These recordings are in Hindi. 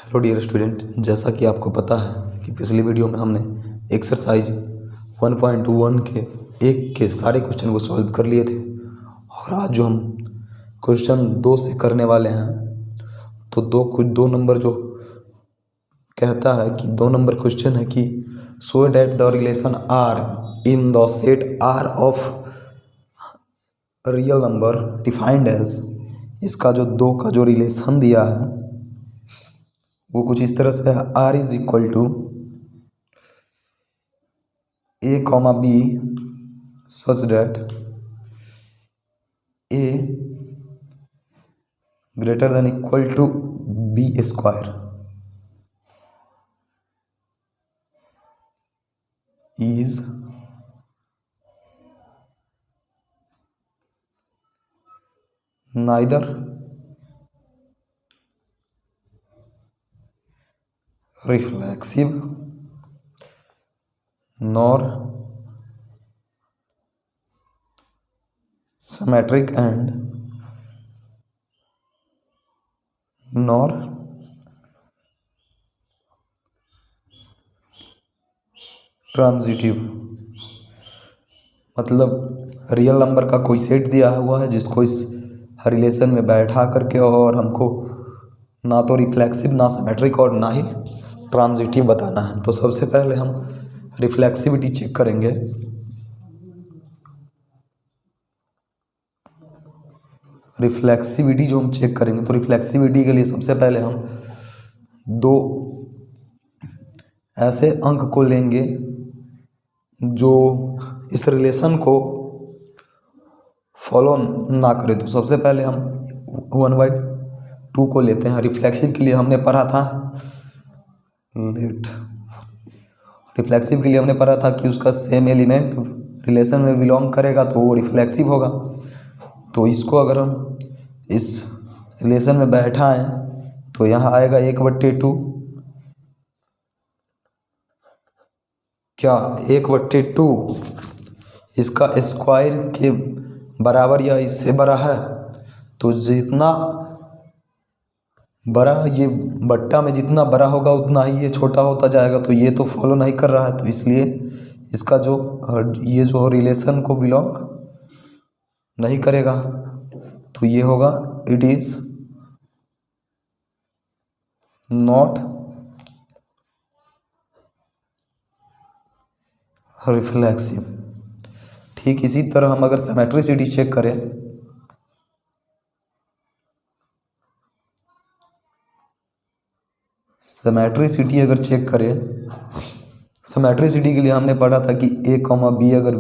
हेलो डियर स्टूडेंट, जैसा कि आपको पता है कि पिछली वीडियो में हमने एक्सरसाइज 1.1 के एक के सारे क्वेश्चन को सॉल्व कर लिए थे और आज जो हम क्वेश्चन 2 से करने वाले हैं तो दो नंबर जो कहता है कि 2 नंबर क्वेश्चन है कि show that the relation R in the set R of real number defined as. इसका जो 2 का जो रिलेशन दिया है वो कुछ इस तरह से है। R is equal to A comma B such that A greater than equal to B square is neither reflexive nor symmetric and nor transitive. मतलब रियल नंबर का कोई सेट दिया हुआ है जिसको इस रिलेशन में बैठा करके और हमको ना तो रिफ्लेक्सिव ना सिमेट्रिक और ना ही ट्रांजिटिव बताना है। तो सबसे पहले हम रिफ्लेक्सिविटी चेक करेंगे। रिफ्लेक्सिविटी जो हम चेक करेंगे तो रिफ्लेक्सिविटी के लिए सबसे पहले हम 2 ऐसे अंक को लेंगे जो इस रिलेशन को फॉलो ना करे। तो सबसे पहले हम 1/2 को लेते हैं। रिफ्लेक्सिव के लिए हमने पढ़ा था कि उसका सेम एलिमेंट रिलेशन में बिलोंग करेगा तो वो रिफ्लेक्सिव होगा। तो इसको अगर हम इस रिलेशन में बैठाएं तो यहाँ आएगा 1/2। क्या 1/2 इसका स्क्वायर के बराबर या इससे बड़ा है? तो जितना बड़ा ये बट्टा में जितना बड़ा होगा उतना ही ये छोटा होता जाएगा। तो ये तो फॉलो नहीं कर रहा है, तो इसलिए इसका ये जो रिलेशन को बिलोंग नहीं करेगा। तो ये होगा इट इज नॉट रिफ्लेक्सिव। ठीक इसी तरह हम अगर सिमेट्रिसिटी चेक करें सिमेट्रिसिटी के लिए हमने पढ़ा था कि A, B अगर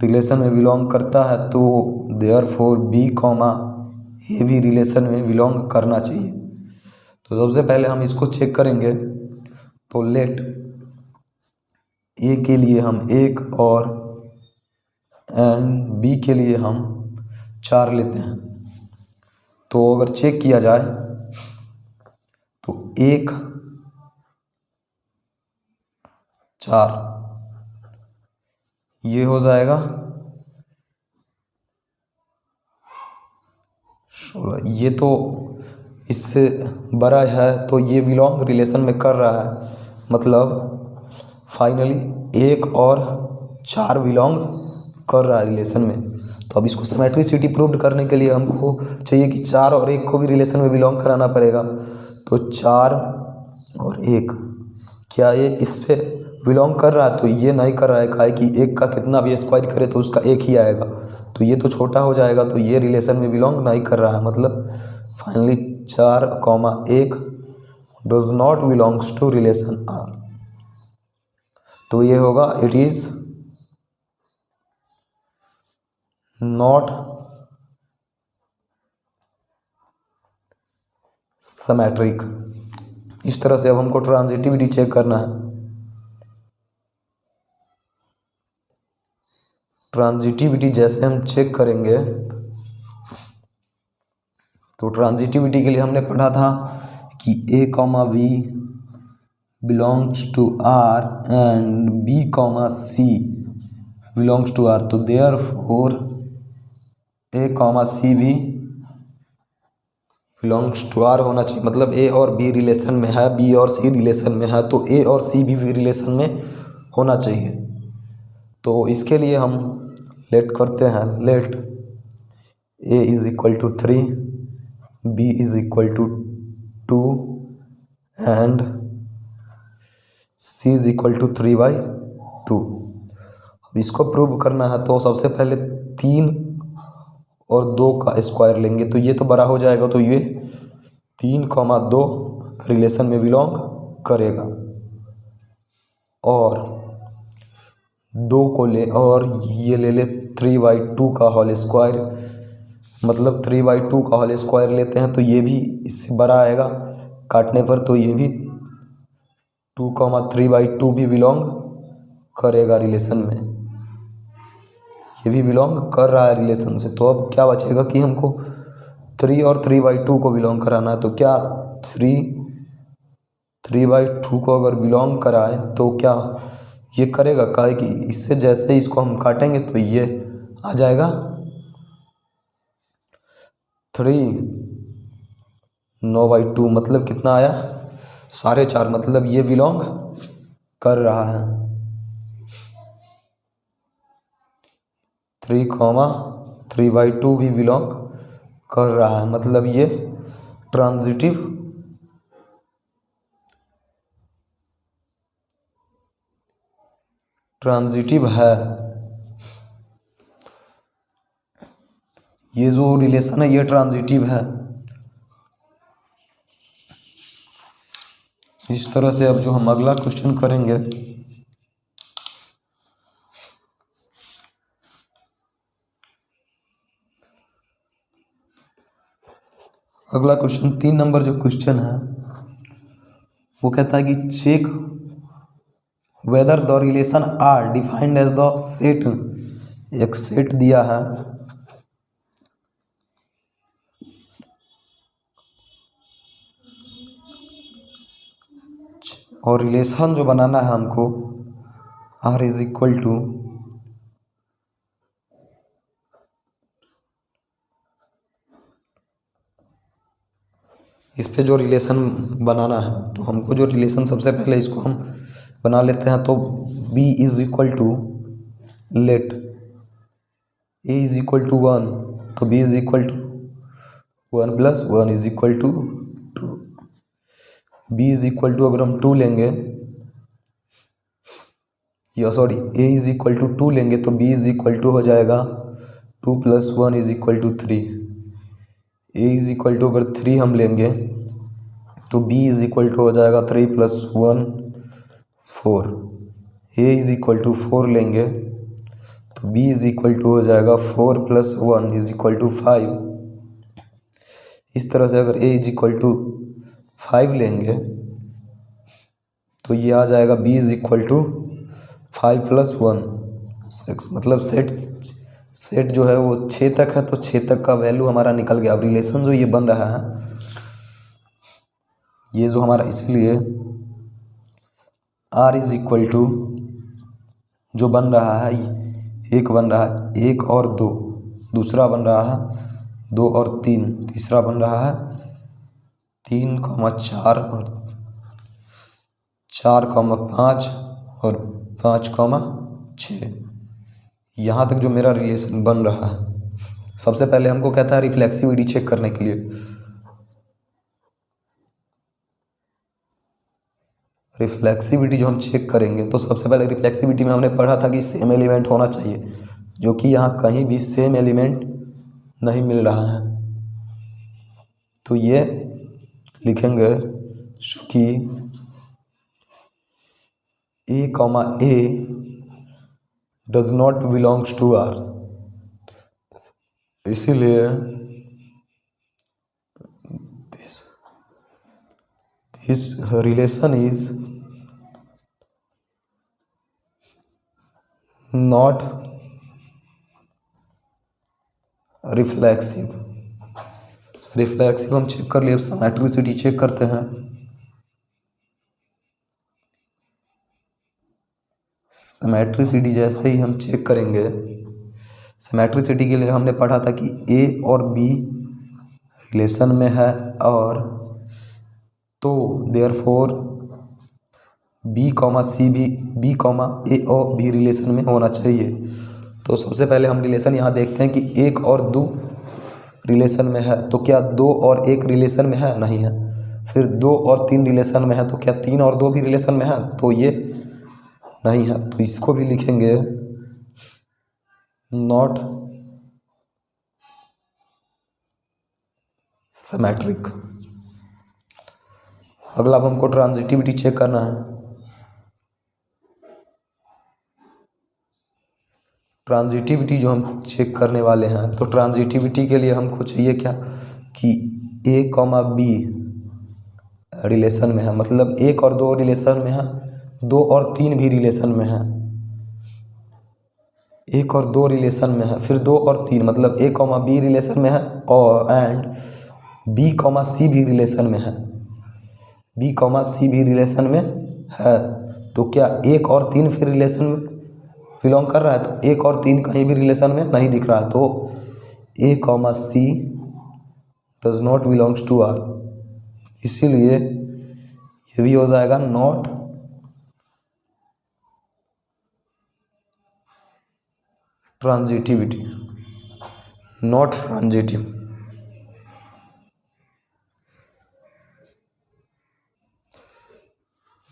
रिलेशन में बिलोंग करता है तो देयरफॉर B, A भी रिलेशन में बिलोंग करना चाहिए। तो सबसे पहले हम इसको चेक करेंगे। तो लेट A के लिए हम 1 और एंड B के लिए हम 4 लेते हैं। तो अगर चेक किया जाए तो 1 4 ये हो जाएगा 16। ये तो इससे बड़ा है तो ये बिलोंग रिलेशन में कर रहा है। मतलब फाइनली 1 और 4 बिलोंग कर रहा है रिलेशन में। तो अब इसको सिमेट्रिसिटी प्रूव करने के लिए हमको चाहिए कि 4 और 1 को भी रिलेशन में बिलोंग कराना पड़ेगा। तो 4 और 1 क्या ये इस पे बिलोंग कर रहा है? तो ये नहीं कर रहा है। कहा है कि 1 का कितना भी स्क्वायर करे तो उसका 1 ही आएगा, तो ये तो छोटा हो जाएगा। तो ये रिलेशन में बिलोंग नहीं कर रहा है। मतलब finally 4, 1 does not belongs to relation R. तो ये होगा इट इज नॉट सिमेट्रिक। इस तरह से अब हमको ट्रांजिटिविटी चेक करना है। ट्रांजिटिविटी जैसे हम चेक करेंगे तो ट्रांजिटिविटी के लिए हमने पढ़ा था कि A, B belongs to R and B, C belongs to R। तो देयरफॉर A, C भी बिलोंग्स टू आर होना चाहिए, मतलब ए और बी रिलेशन में है, बी और सी रिलेशन में है, तो ए और सी भी रिलेशन में होना चाहिए। तो इसके लिए हम लेट करते हैं, let A is equal to 3, B is equal to 2 and C is equal to 3/2। अब इसको प्रूव करना है तो सबसे पहले 3 और 2 का स्क्वायर लेंगे, तो ये तो बड़ा हो जाएगा, तो ये 3,2 रिलेशन में बिलोंग करेगा। और 2 को ले और ये ले ले 3/2 का होल स्क्वायर, मतलब 3/2 का होल स्क्वायर लेते हैं तो ये भी इससे बड़ा आएगा काटने पर, तो ये भी 2,3/2 भी बिलोंग करेगा रिलेशन में, ये भी बिलोंग कर रहा है रिलेशन से। तो अब क्या बचेगा कि हमको 3 और 3/2 को बिलोंग कराना है, तो क्या 3/2 को अगर बिलोंग कराए तो क्या ये करेगा, काहे कि इससे जैसे इसको हम काटेंगे तो ये आ जाएगा 3 9/2, मतलब कितना आया 4.5, मतलब ये बिलोंग कर रहा है 3,3/2 भी बिलोंग कर रहा है, मतलब ये ट्रांजिटिव है। ये जो रिलेशन है ये ट्रांजिटिव है। इस तरह से अब जो हम अगला क्वेश्चन करेंगे, अगला क्वेश्चन 3 नंबर जो क्वेश्चन है वो कहता है कि check whether the relation R defined as the set, एक सेट दिया है और रिलेशन जो बनाना है हमको आर इज इक्वल टू इस पे जो रिलेशन बनाना है, तो हमको जो रिलेशन सबसे पहले इसको हम बना लेते हैं, तो b is equal to let a is equal to 1, तो b is equal to 1 + 1 is equal to 2। b is equal to अगर हम 2 लेंगे, या sorry a is equal to 2 लेंगे तो b इज इक्वल टू हो जाएगा 2 + 1 is equal to 3। a is equal to अगर 3 हम लेंगे तो b इज इक्वल टू हो जाएगा 3 + 1 4। a इज इक्वल टू 4 लेंगे तो b इज इक्वल टू हो जाएगा 4 + 1 इज इक्वल टू 5। इस तरह से अगर a इज इक्वल टू 5 लेंगे तो ये आ जाएगा b इज इक्वल टू 5 + 1 6, मतलब सेट जो है वो 6 तक है, तो 6 तक का वैल्यू हमारा निकल गया। अब रिलेशन जो ये बन रहा है ये जो हमारा, इसलिए r इज इक्वल टू जो बन रहा है, एक बन रहा है 1 और 2, दूसरा बन रहा है 2 और 3, तीसरा बन रहा है 3,4 और 4,5 और 5,6। यहाँ तक जो मेरा रिलेशन बन रहा है। सबसे पहले हमको कहता है रिफ्लेक्सिविटी चेक करने के लिए। रिफ्लेक्सिविटी जो हम चेक करेंगे तो सबसे पहले रिफ्लेक्सिविटी में हमने पढ़ा था कि सेम एलिमेंट होना चाहिए, जो कि यहाँ कहीं भी सेम एलिमेंट नहीं मिल रहा है। तो ये लिखेंगे कि a, does not belongs to R, इसीलिए this relation is not reflexive. Reflexive हम चेक कर लिए, अब सिमेट्रिसिटी चेक करते हैं। सिमेट्रिसिटी जैसे ही हम चेक करेंगे, सिमेट्रिसिटी के लिए हमने पढ़ा था कि a और b रिलेशन में है, और तो देयरफॉर बी कॉमा सी भी, बी कॉमा ए और बी रिलेशन में होना चाहिए। तो सबसे पहले हम रिलेशन यहाँ देखते हैं कि 1 और 2 रिलेशन में है, तो क्या 2 और 1 रिलेशन में है? नहीं है। फिर 2 और 3 रिलेशन में है, तो क्या 3 और 2 भी रिलेशन में है? तो ये नहीं है। तो इसको भी लिखेंगे नॉट सिमेट्रिक। अगला अब हमको ट्रांजिटिविटी चेक करना है। ट्रांजिटिविटी जो हम चेक करने वाले हैं, तो ट्रांजिटिविटी के लिए हमको चाहिए क्या कि ए कॉमा बी रिलेशन में है, मतलब 1 और 2 रिलेशन में है, 2 और 3 भी रिलेशन में है, 1 और 2 रिलेशन में है, फिर 2 और 3 मतलब ए कॉमा बी रिलेशन में है, और एंड बी कॉमा सी भी रिलेशन में है, बी कॉमा सी भी रिलेशन में है। तो क्या 1 और 3 फिर रिलेशन में बिलोंग कर रहा है? तो 1 और 3 कहीं भी रिलेशन में नहीं दिख रहा है, तो A comma C does not belongs to R, इसीलिए ये भी हो जाएगा नॉट ट्रांजिटिविटी, नॉट ट्रांजिटिव।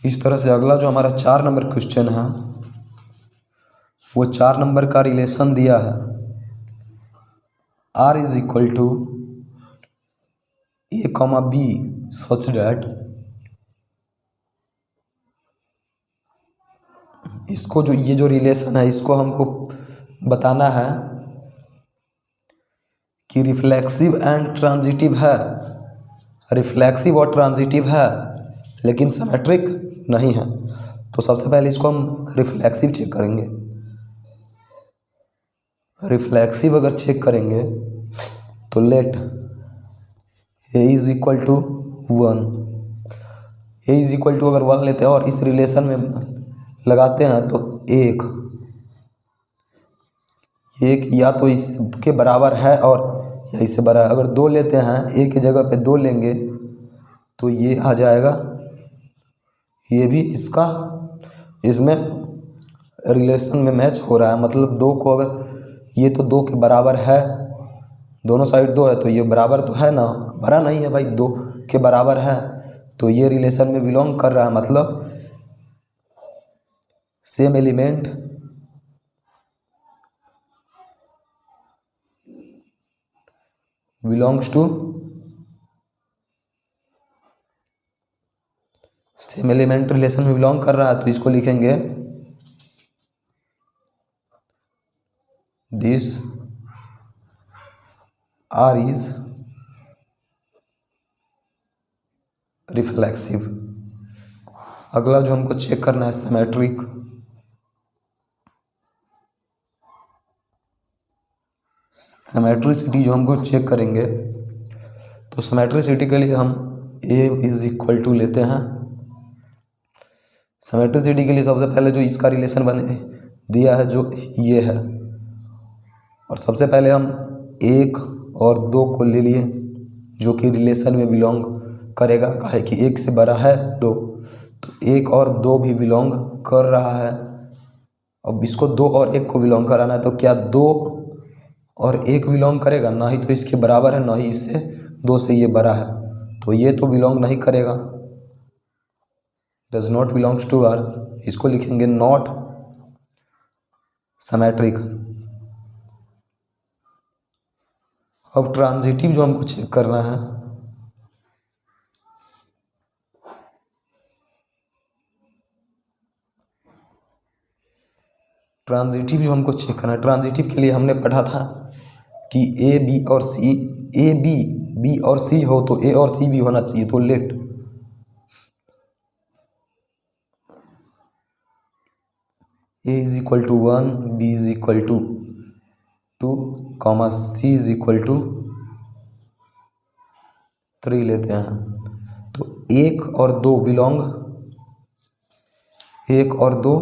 इस तरह से अगला जो हमारा 4 नंबर क्वेश्चन है, वो 4 नंबर का रिलेशन दिया है R is equal to A comma B such that, इसको जो ये जो रिलेशन है इसको हमको बताना है कि रिफ्लेक्सिव एंड ट्रांजिटिव है, रिफ्लेक्सिव और ट्रांजिटिव है लेकिन सिमेट्रिक नहीं है। तो सबसे पहले इसको हम रिफ्लेक्सिव चेक करेंगे। रिफ्लेक्सिव अगर चेक करेंगे तो let A is equal to 1, A is equal to अगर 1 लेते हैं और इस रिलेशन में लगाते हैं तो एक या तो इसके बराबर है और या इससे बड़ा है। अगर 2 लेते हैं, ए की जगह पे 2 लेंगे तो ये आ जाएगा, ये भी इसका इसमें रिलेशन में मैच हो रहा है, मतलब 2 को अगर ये तो 2 के बराबर है, दोनों साइड 2 है तो ये बराबर तो है ना, बड़ा नहीं है भाई, 2 के बराबर है तो ये रिलेशन में बिलोंग कर रहा है, मतलब same element belongs to same element relation में बिलोंग कर रहा है। तो इसको लिखेंगे दिस आर इज रिफ्लेक्सिव। अगला जो हमको चेक करना है सिमेट्रिक, सिमेट्रिसिटी जो हमको चेक करेंगे तो सिमेट्रिसिटी के लिए हम ए इज इक्वल टू लेते हैं। सिमेट्रिसिटी के लिए सबसे पहले जो इसका रिलेशन बने दिया है जो ये है, और सबसे पहले हम 1 और 2 को ले लिए जो कि रिलेशन में बिलोंग करेगा, काहे कि 1 से बड़ा है 2, तो 1 और 2 भी बिलोंग कर रहा है। अब इसको 2 और 1 को बिलोंग कराना है, तो क्या 2 और 1 बिलोंग करेगा? ना ही तो इसके बराबर है, ना ही इससे 2 से ये बड़ा है, तो ये तो बिलोंग नहीं करेगा, does not belongs to R. इसको लिखेंगे नॉट सिमेट्रिक। अब ट्रांजिटिव जो हमको चेक करना है, ट्रांजिटिव जो हमको चेक करना है, ट्रांजिटिव के लिए हमने पढ़ा था कि ए बी और सी, ए बी और सी हो तो ए और सी भी होना चाहिए, तो let A is equal to 1, B is equal to 2, comma C is equal to 3 लेते हैं। तो 1 और 2 बिलोंग, 1 और 2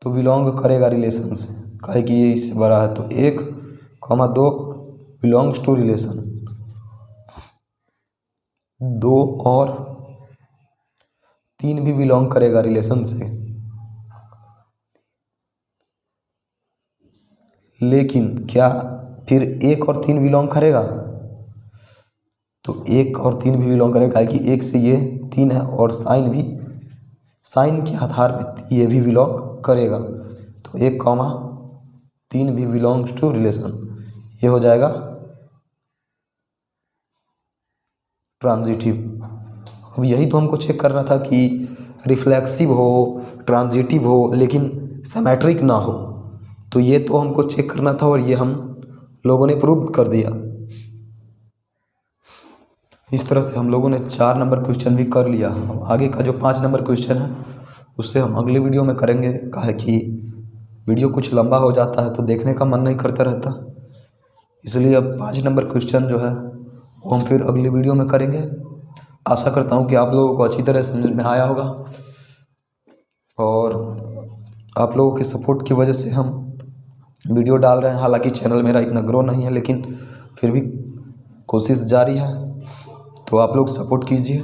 तो बिलोंग करेगा रिलेशन से, काहे कि ये इससे बड़ा है। तो 1, 2 बिलोंग्स टू रिलेशन, 2 और 3 भी बिलोंग करेगा रिलेशन से, लेकिन क्या फिर 1 और 3 बिलोंग करेगा? तो 1 और 3 भी बिलोंग करेगा कि 1 से ये 3 है, और साइन के आधार पे ये भी बिलोंग करेगा। तो 1, 3 भी बिलोंग्स टू रिलेशन, ये हो जाएगा ट्रांजिटिव। अब यही तो हमको चेक करना था कि रिफ्लेक्सिव हो, ट्रांजिटिव हो, लेकिन सिमेट्रिक ना हो। तो ये तो हमको चेक करना था और ये हम लोगों ने प्रूव कर दिया। इस तरह से हम लोगों ने 4 नंबर क्वेश्चन भी कर लिया। अब आगे का जो 5 नंबर क्वेश्चन है उससे हम अगले वीडियो में करेंगे, काहे कि वीडियो कुछ लंबा हो जाता है तो देखने का मन नहीं करता रहता, इसलिए अब 5 नंबर क्वेश्चन जो है वो हम फिर अगले वीडियो में करेंगे। आशा करता हूँ कि आप लोगों को अच्छी तरह समझ में आया होगा, और आप लोगों के सपोर्ट की वजह से हम वीडियो डाल रहे हैं। हालांकि चैनल मेरा इतना ग्रो नहीं है, लेकिन फिर भी कोशिश जारी है, तो आप लोग सपोर्ट कीजिए।